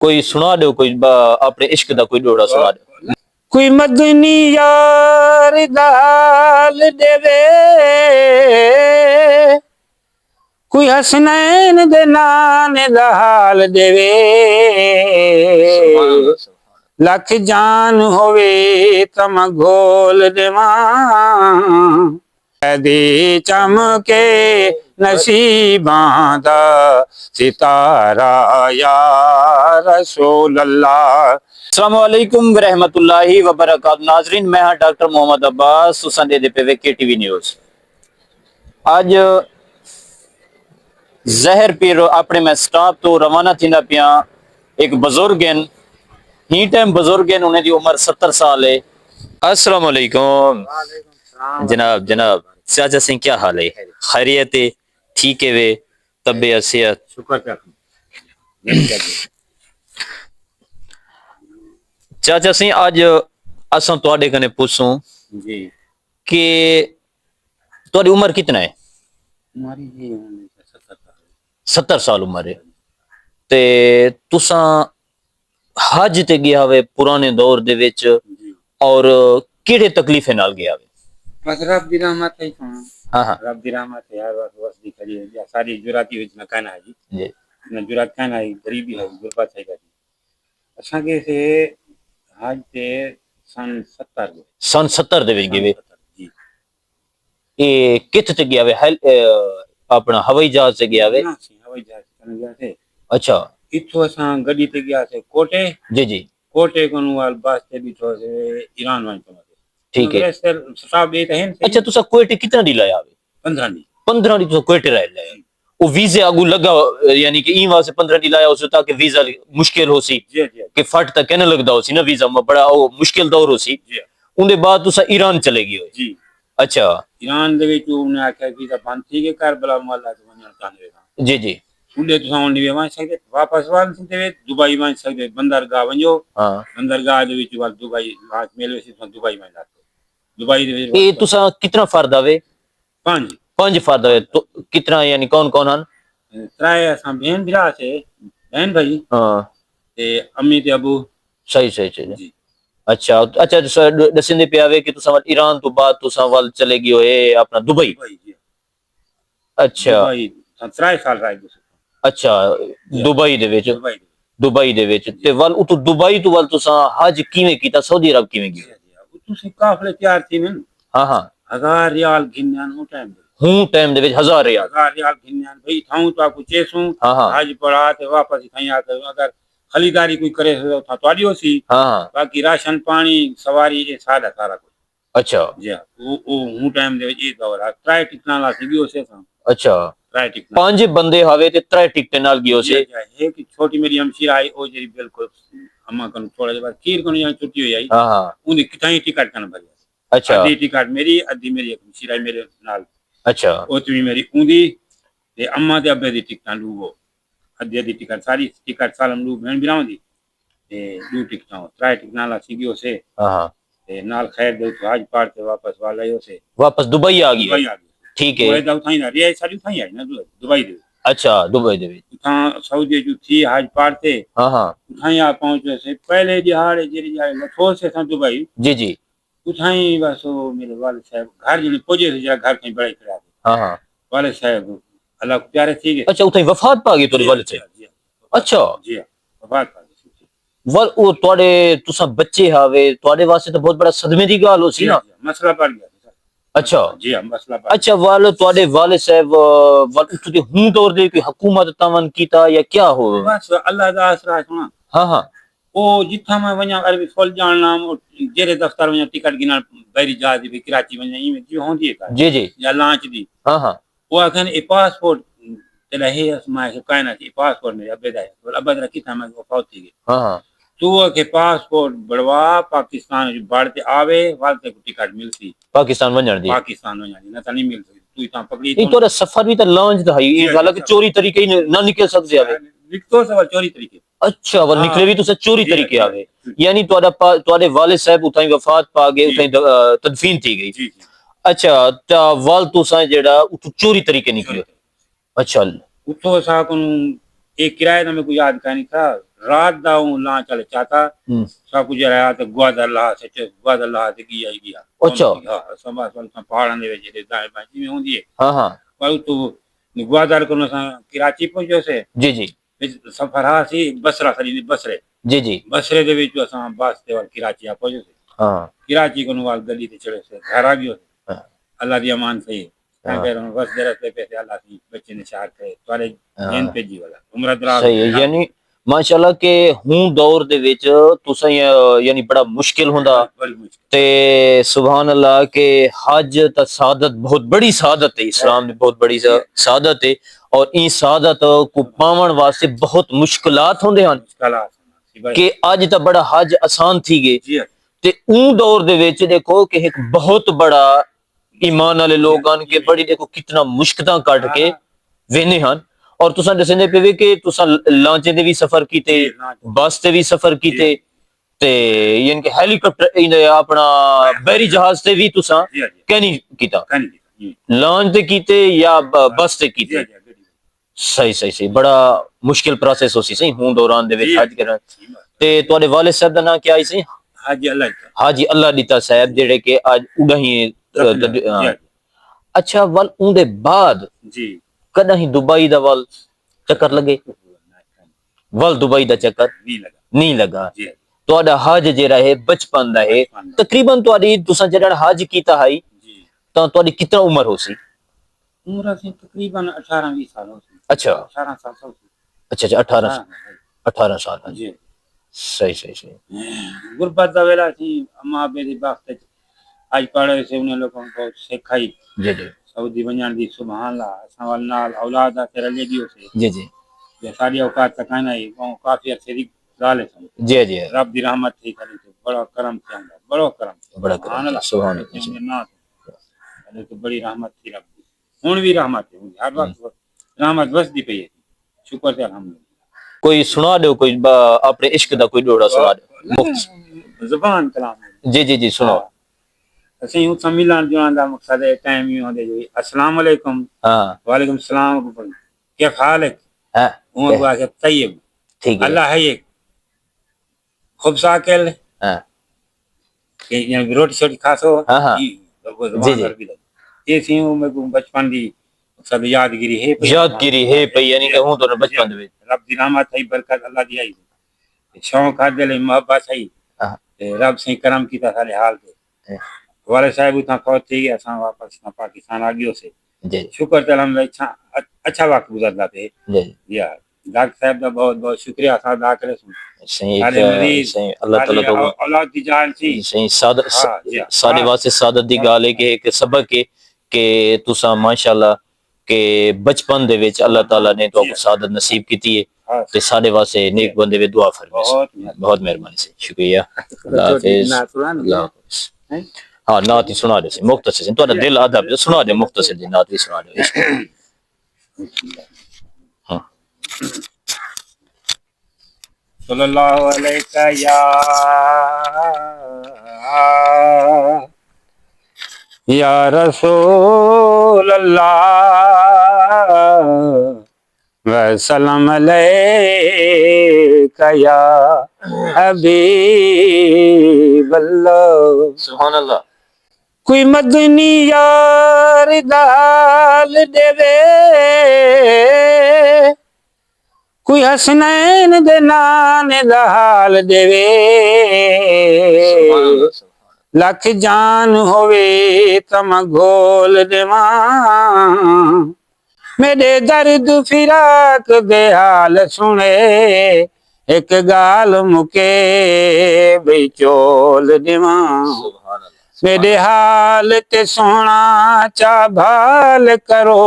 कोई सुना दो, कोई अपने इश्क दा कोई डोड़ा सुना दो। कोई मदनी यार दाल देवे, कोई हसनैन दे नाने दा हाल देवे। लख जान होवे तम घोल देवां, दे चमके नसीबां दा सितारा या रसूल अल्लाह। अस्सलाम वालेकुम रहमतुल्लाहि व बरकातहू। नाजरीन, मैं हाँ डॉक्टर मोहम्मद अब्बास, तुसां दे पे वे KTV न्यूज़। आज जहर पीर अपने मैं स्टाफ तो रवाना थींदा पिया। एक बुजुर्ग हैं, ही टाइम बुजुर्ग हैं, उन्हें दी उम्र 70 साल है। अस्सलाम वालेकुम जनाब। जनाब चाचा सिंह, क्या हाल है? खैरियत है? ठीक है वे? तबीयत सेहत? शुक्र। चाचा सिंह, आज असां तुहाडे कने पूछूं जी कि तुहाडी उम्र कितना है? हमारी जी 70 साल उम्र है। ते तुसां हज ते गया वे पुराने दौर दे विच, और केड़े तकलीफे नाल गया वे? बस रब दी रहमत है। हाँ हाँ रब दी रहमत है यार, बस बस दी खड़ी है सारी जुराती विच न कहना है जी। जी न जुरात कहना है, गरीबी है, गुरबत है जी। असां के से हज ते सन 70 सन 70 दे विच गए वे। जी। ए किथ ते गया वे? अपना हवाई जहाज से गया वे? ना सी हवाई जहाज कन गया थे। अच्छा इथों असां गड्डी ते गया से कोटे। जी जी कोटे कोन वाल बस ते बिठो से ईरान वञ पो। ठीक है। स्टाफ दे तहन अच्छा तुसा कोयटे कितना डी लाया वे? 15 दी 15 डी तो कोयटे रह लाया। वो वीजे आगू लगा, यानी कि ई वहां से 15 डी लाया उसे, ताकि वीजा मुश्किल हो सी जी जी कि फट तक कहने लगदा हो सी ना, वीजा में बड़ा वो मुश्किल दौर हो सी। जी उनके बाद तुसा ईरान चले गए हो? जी। अच्छा ईरान दे विच उन्हें आख्या कि बंद थी के करबला मौला तो वञण चाहंदे। जी जी। उन्हें तुसां उन्हें वञ सकदे, वापस वञ सकदे, दुबई वञ सकदे, बंदरगाह वञो। हाँ बंदरगाह दे विच वाल दुबई लाज मेले से दुबई वञदा। दुबई दे विच ये तुसा कितना फर्द आवे? 5 5 फर्द आवे तो कितना, यानी कौन कौन हन? त्राए असां भेण भिरा से, बहन भाई हाँ ते अम्मी ते अबू। सही सही सही। जी अच्छा अच्छा, दसिंदे पे आवे कि तुसा ईरान तो बाद तुसा वाल चले गए हो अपना दुबई। दुबई जी। अच्छा दुबई त्राए साल रह गए। अच्छा, दुबई दे विच? दुबई दुबई दे विच ते वाल उतो दुबई तो वाल तुसा हज किवें कीता? सऊदी अरब किवें गए? तुसी काफले तैयार थी न। हाँ हाँ 1000 रियाल गिनन हो टाइम हूं टाइम दे विच 1000 रियाल? 1000 रियाल गिनन भाई थाऊ तो आपको चेसू। हाँ हाँ हज पड़ा ते वापस खई आके अगर खरीदारी कोई करे तो था तवाडी होसी। हाँ हाँ। बाकी राशन पानी सवारी ये सारा सारा कुछ। अच्छा जी वो हूं टाइम दे ये दौर है ट्राई टिकना ला सी भी से था। अच्छा, ट्राई टिकना 5 बंदे हावे ते 3 टिकटे नाल गयो से? है कि छोटी मेरी हमशीर आई ओ जी बिल्कुल अम्मा कन थोड़ा जे बाद खीर कन यहाँ छुट्टी हुई आई। हाँ हाँ उन्हें कितनी टिकट कन भरी। अच्छा आधी टिकट मेरी, आधी मेरी हमशीर आई मेरे नाल। अच्छा ओतवी मेरी ऊंदी ते अम्मा ते अब्बे दी टिकटां लूवो। अद्धी अद्धी टिकट सारी टिकट सालम लू भेण बिराव दी ते दू टिकटां त्राई टिकटां ला सीगियो से हाँ हाँ। ते नाल खैर दे तो आज पार ते वापस वाला यो से वापस दुबई आ दुबई गई? आ गई। ठीक दुबई है। दा उठाई ना रिया सारी उठाई आई ना दुबई दे। अच्छा दुबई दे विच? उठा सऊदी जो थी आज पार ते हाँ हाँ उठाई आ पहुंचे से पहले दिहाड़े जेरी जाए लथो से था दुबई। जी जी। उठाई बस वो मेरे वाले साहब घर जने पहुंचे से जरा घर कहीं बड़े खड़ा हाँ हाँ। वाले साहब अल्लाह को प्यारे थी गए। अच्छा उथे वफात पा गई तोरे वाले से? अच्छा जी वफात पा गई। वाल ओ तोड़े तुसा बच्चे हावे, तोड़े वास्ते तो बहुत बड़ा सदमे दी गाल हो सी ना? मसला पड़ गया। अच्छा जी हां मसला पड़। अच्छा, वाल तोड़े वाले साहब वाल उठते हूं दौर दे कोई हुकूमत तमन कीता या क्या हो? बस अल्लाह दा आसरा सुना। हाँ हाँ ओ जिथा मैं वणा अरबी फुल जानना जेरे दफ्तर वणा टिकट गिना बैरी जहाज दी कराची वणा ई में जी होंदी है जी जी। या लांच दी। हाँ हाँ वो अखन ए पासपोर्ट तेला है असमा के कायना की पासपोर्ट मेरे अब्बे दा है अब्बा दा किथा मैं वफात थी गई। हाँ हाँ। तो के पासपोर्ट बढ़वा पाकिस्तान जो बढ़ते आवे वालते को टिकट मिलती पाकिस्तान वंजण दी? पाकिस्तान वणा दी ना नहीं मिल सकती तू इता पकड़ी नहीं तोरा सफर भी तो लॉन्च था ही, हालांकि चोरी तरीके ही ना निकल सकते आवे। निकतो सवाल चोरी तरीके। अच्छा वो निकले भी तो चोरी तरीके आवे, यानी तोड़े वाले साहब उताई वफात पा गए, उताई तदफीन थी गई। अच्छा ता वाल तुसा जेड़ा उतो चोरी तरीके निकले? अच्छा उतो सा को एक किराए में कोई याद का नहीं था रात दा ला चल चाहता हम्म, सब कुछ रहा तो ग्वादर ला से की आई गया अच्छा। हां समाज वाल पहाड़ां दे विच जेडे दाए बाजी में होंदी है हाँ हाँ। पर तो ग्वादर को कराची पहुंचो से जी जी सफर हा सी बसरा सरी बसरे जी जी। बसरे दे विच असां बस ते वाल कराची आ पहुंचो से हाँ कराची को वाल गली ते चढ़े से घर आ गयो हाँ अल्लाह दी अमान सही हाँ कह रहा बस दे रस्ते पे अल्लाह की बच्चे ने चार करे तुम्हारे जेन हाँ। पे जी वाला उम्र दराज सही है यानी माशाल्लाह के हूं दौर दे विच तुसा यानी बड़ा मुश्किल हुंदा बड़ी मुश्किल ते सुभान अल्लाह के हज ता सादत बहुत बड़ी सादत है इस्लाम में बहुत बड़ी सादत है और ई सादत को पावन वास्ते बहुत मुश्किलात होंदे हन मुश्किलात सी भाई कि अज ता बड़ा हज आसान थी गए जी ते ऊं दौर दे विच देखो कि एक बहुत बड़ा ईमान वाले लोग आन के बड़ी देखो कितना मुश्किलां कट के वेने हन और तुसा दसने पे कि तुसा लांचे दे भी सफर कीते जी ना बस ते भी सफर कीते ते यानी कि हेलीकॉप्टर अपना बहरी जहाज ते भी तुसा जी जी कैनी कीता कन जी लॉन्च ते कीते या बस ते जी कीते जी सही सही सही बड़ा मुश्किल प्रोसेस होसी सही हूं दौरान दे विच जी हज करन ते ਤੁਹਾਡੇ वालिद साहब दा नाम क्या है सही हाजी अल्लाह का हाजी अल्लाह दीता साहब जेड़े के आज उड़ही जी अच्छा वल उंदे बाद जी कदा ही दुबई दा वल चक्कर लगे वल दुबई दा चक्कर नहीं लगा नहीं लगा जी ਤੁਹਾਡਾ ਹਜ ਜਿਹੜਾ ਹੈ ਬਚਪਨ ਦਾ ਹੈ ਤਕਰੀਬਨ ਤੁਹਾਡੀ ਤੁਸੀਂ ਜਿਹੜਾ ਹਜ ਕੀਤਾ ਹੈ जी ਤਾਂ ਤੁਹਾਡੀ ਕਿੰਨਾ ਉਮਰ ਹੋ ਸੀ उम्र से तकरीबन 18 20 साल हो अच्छा 18 साल हो अच्छा अच्छा 18 हाँ, 18 साल हाँ। जी सही सही सही गुरबत दा वेला थी अम्मा मेरी वक्त आज पढ़े से उन्हें लोगों को सिखाई जी जी सऊदी वञण दी सुभान अल्लाह असां वल नाल औलाद आहे तेरे लेगियो से जी जी ये सारी औकात तकाना ही वो काफी अच्छे दी गाल है जी जी रब दी रहमत थी करे तो बड़ा करम थी अंदा बड़ो करम थी बड़ा सुभान करम अल्लाह सुभान ये अल्लाह उनके ना अरे तो बड़ी रहमत थी रब दी हुन भी रहमत है हर वक्त रहमत बसदी पई है शुक्र है अल्हम्दुलिल्लाह कोई सुना दो कोई अपने इश्क दा कोई डोड़ा सुना दो मुफ्त जुबान कलाम जी जी जी सुनो ਅਸੀਂ ਉਹ सम्मिलन जोड़न का मकसद है टाइम ही होंदे जो अस्सलाम वालेकुम हाँ वालेकुम सलाम क्या हाल है हाँ वो हुआ के तैयब ठीक है अल्लाह है ये खूब साकेल हाँ कि ये रोटी छोटी खासो हाँ, हाँ। जी, जी। ये सी वो मैं बचपन दी सब यादगिरी है यादगिरी है पई यानी कि हूं तो बचपन दे विच रब दी रहमत है बरकत अल्लाह दी आई शौक है दिल मोहब्बत है हाँ ते रब से करम कीता सारे हाल ते वाले साहब उठा फौत थी गया असां वापस ना पाकिस्तान आ गयो से जी शुक्र ते अल्हम्दुलिल्लाह अच्छा वक्त गुजरदा थे जी या डॉक्टर साहब का बहुत बहुत शुक्रिया असा अदा करे सही सारे मरीज सही अल्लाह ताला तो औलाद दी जान सी सही सादत हाँ, जी, साडे हाँ। वास्ते सादत दी गाल है कि एक सबक है कि तुसा माशाल्लाह के बचपन दे विच अल्लाह ताला ने तो सादत नसीब कीती है हाँ, ते साडे वास्ते नेक बंदे वे दुआ फरमाए बहुत मेहरबानी से शुक्रिया अल्लाह हाफिज अल्लाह हाफिज हैं? हाँ नात ही सुना दे मुख्तसर तो दिल अदब सुना दे मुख्तसर दी नात ही सुना दे हाँ सल्लल्लाहु अलैहि या रसूल अल्लाह वसल्लम अलैका या हबीब अल्लाह सुभान अल्लाह कोई मदनी यार दाल देवे कोई हसनैन दे नाने दा हाल देवे लख जान होवे तम घोल देवा मेरे दर्द फिराक दे हाल सुने एक गाल मुके बिचोल देवा सुभान अल्लाह मेरे हाल ते सोना चा भाल करो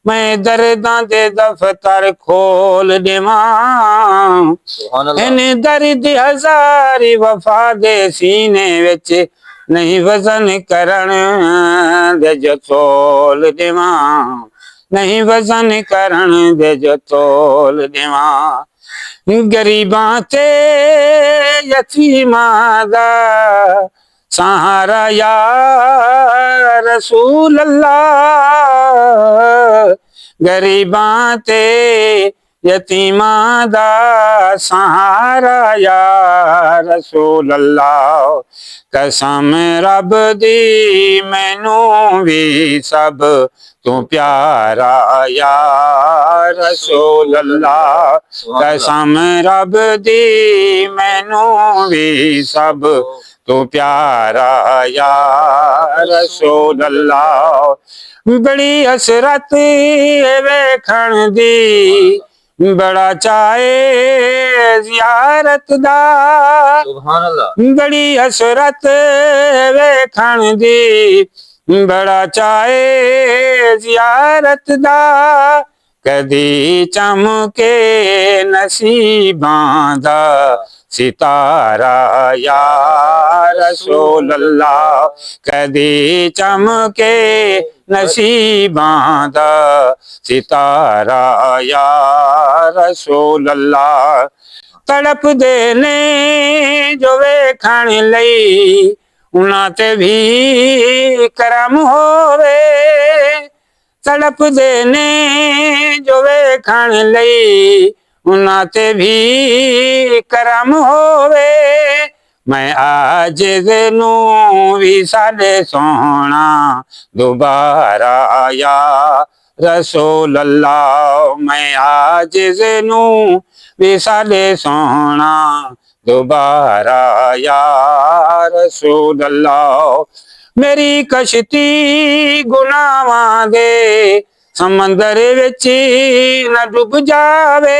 मैं दर्दां दे दफ्तर खोल देवा सुभान अल्लाह इन दर्द हजारी वफा दे सीने विच नहीं वजन करण दे जो तोल देवा नहीं वजन करण दे जो तोल देवा गरीबां ते यतीमां दा सहारा या रसूल अल्लाह गरीबां ते ਯਤੀਮਾਂ ਦਾ ਸਹਾਰਾ ਯਾ ਰਸੂਲ ਅੱਲਾਹ ਕਸਮ ਰੱਬ ਦੀ ਮੈਨੂੰ ਵੀ ਸਭ ਤੂੰ ਪਿਆਰਾ ਯਾ ਰਸੂਲ ਅੱਲਾਹ ਕਸਮ ਰੱਬ ਦੀ ਮੈਨੂੰ ਵੀ ਸਭ ਤੂੰ ਪਿਆਰਾ ਯਾ ਰਸੂਲ ਅੱਲਾਹ ਬੜੀ ਹਸਰਤ ਵੇਖਣ ਦੀ ਬੜਾ ਚਾਏ ਜ਼ਿਆਰਤ ਦਾ ਸੁਭਾਨ ਅੱਲਾਹ ਬੜੀ ਹਸਰਤ ਵੇਖਣ ਦੀ ਬੜਾ ਚਾਏ ਜ਼ਿਆਰਤ ਦਾ ਕਦੀ ਚਮਕੇ ਨਸੀਬਾਂ ਦਾ ਸਿਤਾਰਾ ਯਾ ਰਸੂਲ ਅੱਲਾਹ ਕਦੀ ਚਮਕੇ ਨਸੀਬਾਂ ਦਾ ਸਿਤਾਰਾ ਯਾ ਰਸੂਲ ਅੱਲਾਹ ਤੜਪਦੇ ਨੇ ਜੋ ਵੇਖਣ ਲਈ ਉਹਨਾਂ ਤੇ ਵੀ ਕਰਮ ਹੋਵੇ ਤੜਪਦੇ ਨੇ ਜੋ ਵੇਖਣ ਲਈ ਉਹਨਾਂ ਤੇ ਵੀ ਕਰਮ ਹੋਵੇ ਮੈਂ ਆਜਿਜ਼ ਨੂੰ ਵੀ ਸਾਡੇ ਸੋਹਣਾ ਦੁਬਾਰਾ ਯਾ ਰਸੂਲ ਅੱਲਾਹ ਮੈਂ ਆਜਿਜ਼ ਨੂੰ ਵੀ ਸਾਡੇ ਸੋਹਣਾ ਦੁਬਾਰਾ ਯਾ ਰਸੂਲ ਅੱਲਾਹ ਮੇਰੀ ਕਸ਼ਤੀ ਗੁਨਾਹਾਂ ਦੇ ਸਮੁੰਦਰ ਵਿੱਚ ਨਾ ਡੁੱਬ ਜਾਵੇ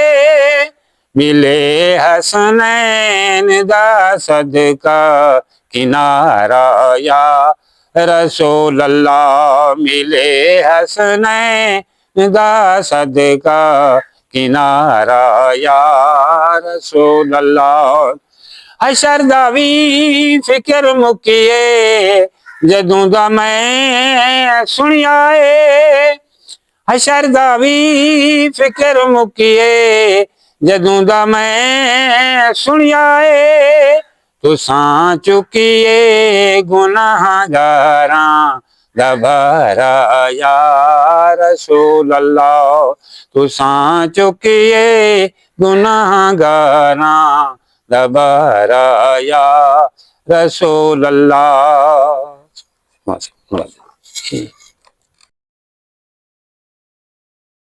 ਮਿਲੇ ਹਸਨੈਨ ਦਾ ਸਦਕਾ ਕਿਨਾਰਾ ਯਾ ਰਸੂਲ ਅੱਲਾਹ ਮਿਲੇ ਹਸਨੈਨ ਦਾ ਸਦਕਾ ਕਿਨਾਰਾ ਯਾ ਰਸੂਲ ਅੱਲਾਹ ਹਸ਼ਰ ਦਾ ਵੀ ਫਿਕਰ ਮੁੱਕੀਏ ਜਦੋਂ ਦਾ ਮੈਂ ਸੁਣਿਆ ਏ ਹਸ਼ਰ ਦਾ ਵੀ ਫਿਕਰ ਮੁੱਕੀਏ ਜਦੋਂ ਦਾ ਮੈਂ ਸੁਣਿਆ ਏ ਤੁਸਾਂ ਚੁੱਕੀਏ ਗੁਨਾਹਗਾਰਾਂ ਦਾ ਭਾਰਾ ਯਾ ਰਸੂਲ ਅੱਲਾਹ ਤੁਸਾਂ ਚੁੱਕੀਏ ਗੁਨਾਹਗਾਰਾਂ ਦਾ ਭਾਰਾ ਯਾ ਰਸੂਲ ਅੱਲਾਹ